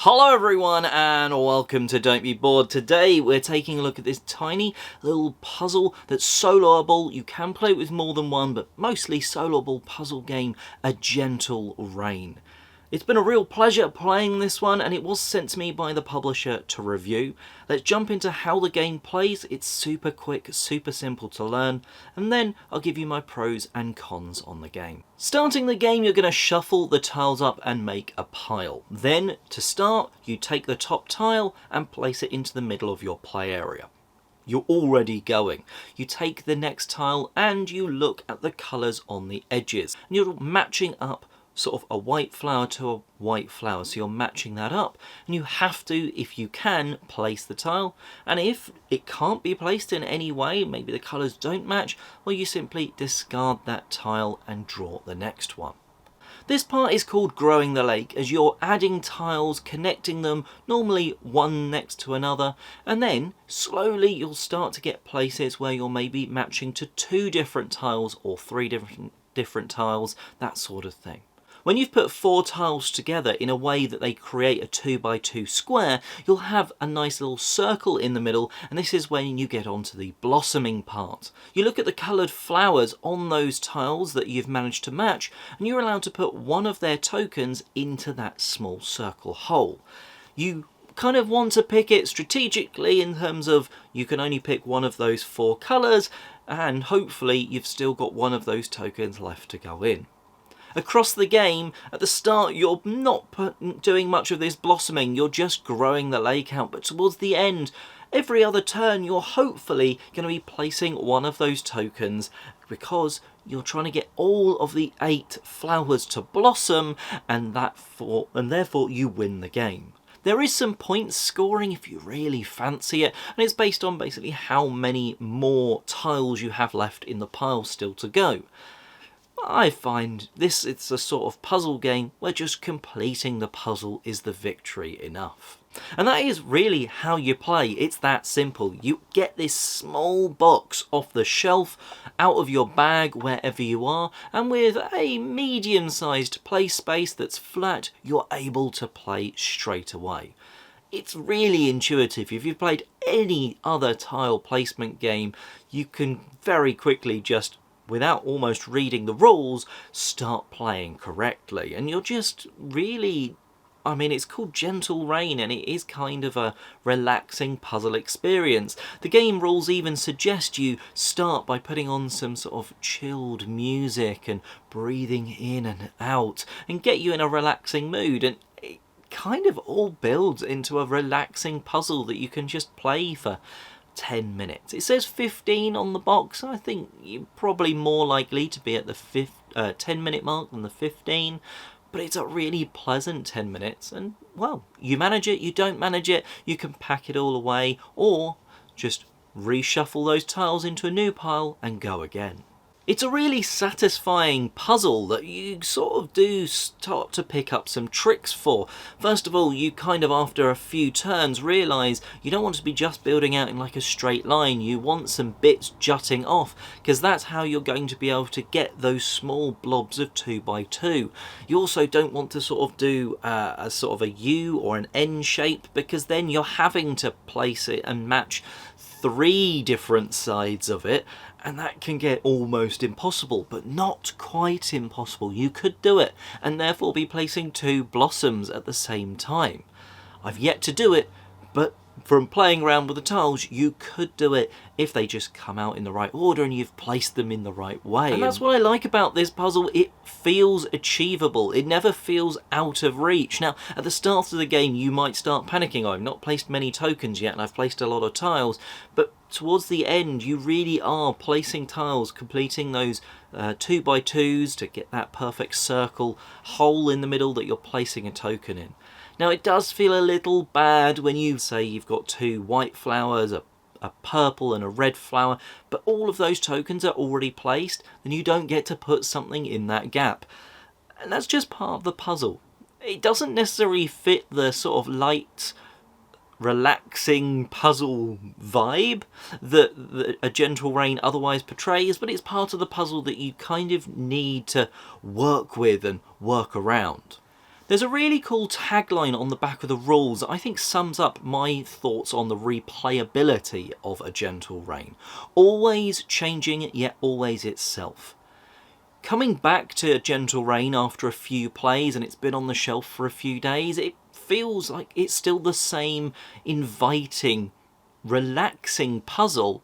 Hello everyone and welcome to Don't Be Bored. Today we're taking a look at this tiny little puzzle that's soloable. You can play it with more than one, but mostly soloable puzzle game, A Gentle Rain. It's been a real pleasure playing this one, and it was sent to me by the publisher to review. Let's jump into how the game plays. It's super quick, super simple to learn, and then I'll give you my pros and cons on the game. Starting the game, you're going to shuffle the tiles up and make a pile. Then, to start, you take the top tile and place it into the middle of your play area. You're already going. You take the next tile and you look at the colours on the edges. And you're matching up sort of a white flower to a white flower, so you're matching that up, and you have to, if you can, place the tile, and if it can't be placed in any way, maybe the colours don't match, well, you simply discard that tile and draw the next one. This part is called growing the lake, as you're adding tiles, connecting them, normally one next to another, and then slowly you'll start to get places where you're maybe matching to two different tiles or three different tiles, that sort of thing. When you've put 4 tiles together in a way that they create a 2x2 square, you'll have a nice little circle in the middle, and this is when you get onto the blossoming part. You look at the coloured flowers on those tiles that you've managed to match, and you're allowed to put one of their tokens into that small circle hole. You kind of want to pick it strategically in terms of you can only pick one of those 4 colours, and hopefully you've still got one of those tokens left to go in. Across the game, at the start you're not doing much of this blossoming, you're just growing the lake out, but towards the end, every other turn you're hopefully going to be placing one of those tokens, because you're trying to get all of the 8 flowers to blossom, and therefore you win the game. There is some point scoring if you really fancy it, and it's based on basically how many more tiles you have left in the pile still to go. I find it's a sort of puzzle game where just completing the puzzle is the victory enough. And that is really how you play. It's that simple. You get this small box off the shelf, out of your bag, wherever you are, and with a medium-sized play space that's flat, you're able to play straight away. It's really intuitive. If you've played any other tile placement game, you can very quickly just, without almost reading the rules, start playing correctly. And you're just really, it's called Gentle Rain, and it is kind of a relaxing puzzle experience. The game rules even suggest you start by putting on some sort of chilled music and breathing in and out and get you in a relaxing mood, and it kind of all builds into a relaxing puzzle that you can just play for 10 minutes. It says 15 on the box. I think you're probably more likely to be at the 10-minute mark than the 15, but it's a really pleasant 10 minutes, and well, you manage it, you don't manage it, you can pack it all away, or just reshuffle those tiles into a new pile and go again. It's a really satisfying puzzle that you sort of do start to pick up some tricks for. First of all, you kind of, after a few turns, realise you don't want to be just building out in like a straight line. You want some bits jutting off, because that's how you're going to be able to get those small blobs of 2x2. You also don't want to sort of do a sort of a U or an N shape, because then you're having to place it and match 3 different sides of it, and that can get almost impossible, but not quite impossible. You could do it, and therefore be placing 2 blossoms at the same time. I've yet to do it, but from playing around with the tiles, you could do it if they just come out in the right order and you've placed them in the right way. And that's what I like about this puzzle. It feels achievable. It never feels out of reach. Now, at the start of the game, you might start panicking. I've not placed many tokens yet, and I've placed a lot of tiles, but towards the end, you really are placing tiles, completing those 2x2s to get that perfect circle hole in the middle that you're placing a token in. Now, it does feel a little bad when you say you've got 2 white flowers, a purple and a red flower, but all of those tokens are already placed, then you don't get to put something in that gap. And that's just part of the puzzle. It doesn't necessarily fit the sort of light, relaxing puzzle vibe that A Gentle Rain otherwise portrays, but it's part of the puzzle that you kind of need to work with and work around. There's a really cool tagline on the back of the rules that I think sums up my thoughts on the replayability of A Gentle Rain. Always changing, yet always itself. Coming back to A Gentle Rain after a few plays and it's been on the shelf for a few days, it feels like it's still the same inviting, relaxing puzzle.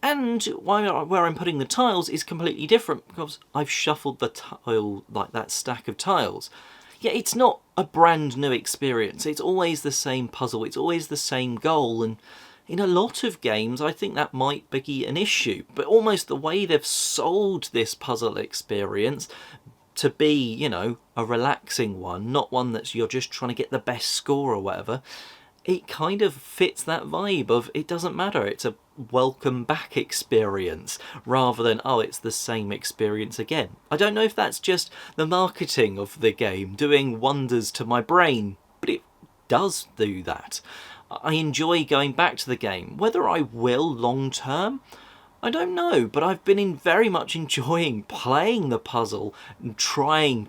And where I'm putting the tiles is completely different because I've shuffled the tile, like that stack of tiles. Yeah, it's not a brand new experience. It's always the same puzzle. It's always the same goal. And in a lot of games, I think that might be an issue. But almost the way they've sold this puzzle experience to be, you know, a relaxing one, not one that you're just trying to get the best score or whatever, it kind of fits that vibe of it doesn't matter, it's a welcome back experience rather than, oh, it's the same experience again. I don't know if that's just the marketing of the game doing wonders to my brain, but it does do that. I enjoy going back to the game. Whether I will long term, I don't know, but I've been very much enjoying playing the puzzle and trying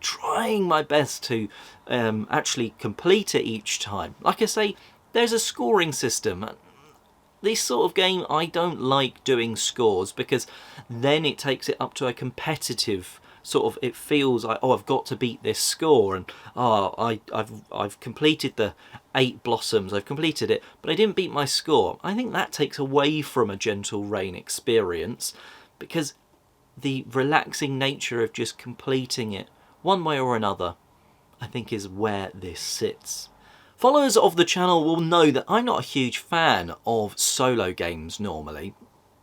my best to actually complete it each time. Like I say, there's a scoring system. This sort of game, I don't like doing scores because then it takes it up to a competitive sort of, it feels like, oh, I've got to beat this score, and oh, I've completed the 8 blossoms, I've completed it, but I didn't beat my score. I think that takes away from A Gentle Rain experience because the relaxing nature of just completing it one way or another, I think, is where this sits. Followers of the channel will know that I'm not a huge fan of solo games normally.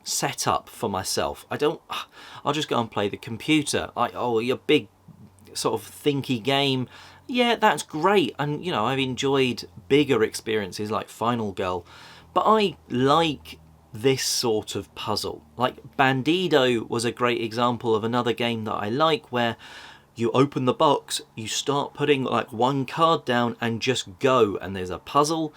Set up for myself. I'll just go and play the computer. Your big sort of thinky game. Yeah, that's great. And, you know, I've enjoyed bigger experiences like Final Girl. But I like this sort of puzzle. Like Bandido was a great example of another game that I like where you open the box, you start putting like one card down and just go, and there's a puzzle.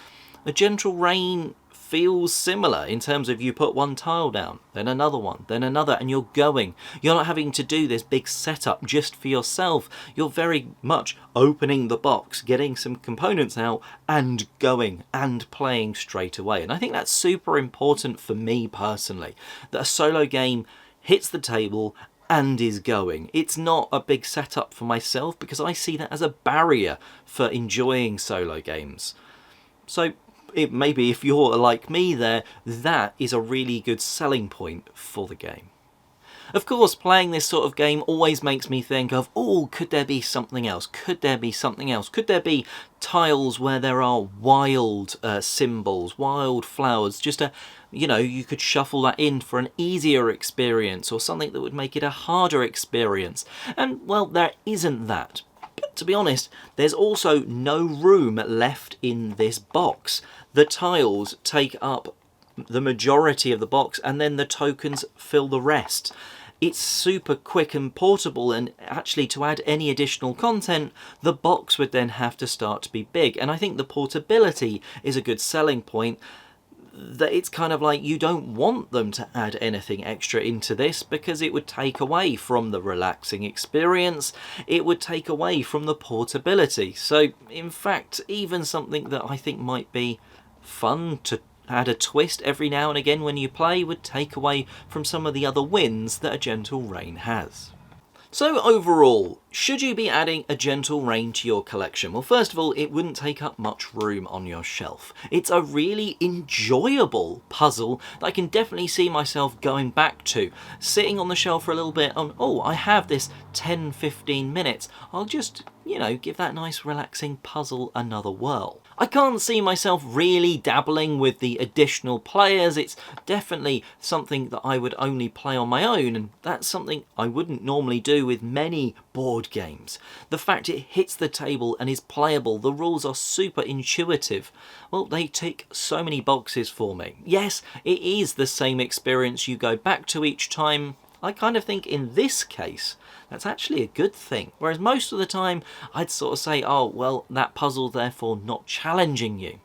A Gentle Rain feels similar in terms of you put one tile down, then another one, then another, and you're going. You're not having to do this big setup just for yourself. You're very much opening the box, getting some components out, and going and playing straight away. And I think that's super important for me personally, that a solo game hits the table and is going. It's not a big setup for myself because I see that as a barrier for enjoying solo games. So maybe if you're like me there, that is a really good selling point for the game. Of course, playing this sort of game always makes me think of, oh, could there be something else? Could there be something else? Could there be tiles where there are wild symbols, wild flowers, just a, you know, you could shuffle that in for an easier experience or something that would make it a harder experience. And, well, there isn't that. But to be honest, there's also no room left in this box. The tiles take up the majority of the box and then the tokens fill the rest. It's super quick and portable, and actually to add any additional content, the box would then have to start to be big. And I think the portability is a good selling point, that it's kind of like you don't want them to add anything extra into this because it would take away from the relaxing experience, it would take away from the portability. So in fact, even something that I think might be fun to add a twist every now and again when you play would take away from some of the other wins that A Gentle Rain has. So overall, should you be adding A Gentle Rain to your collection? Well, first of all, it wouldn't take up much room on your shelf. It's a really enjoyable puzzle that I can definitely see myself going back to. Sitting on the shelf for a little bit on, oh, I have this 10-15 minutes. I'll just, you know, give that nice relaxing puzzle another whirl. I can't see myself really dabbling with the additional players. It's definitely something that I would only play on my own, and that's something I wouldn't normally do with many board games. The fact it hits the table and is playable, the rules are super intuitive, well, they tick so many boxes for me. Yes, it is the same experience you go back to each time. I kind of think in this case, that's actually a good thing. Whereas most of the time, I'd sort of say, oh, well, that puzzle therefore not challenging you.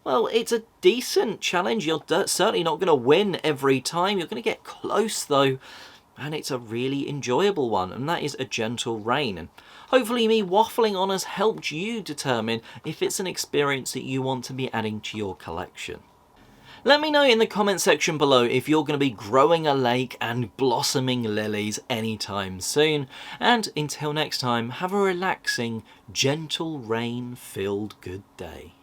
Well, it's a decent challenge. You're certainly not going to win every time. You're going to get close, though. and it's a really enjoyable one, and that is A Gentle Rain. And hopefully me waffling on has helped you determine if it's an experience that you want to be adding to your collection. Let me know in the comment section below if you're going to be growing a lake and blossoming lilies anytime soon. And until next time, have a relaxing, gentle rain-filled good day.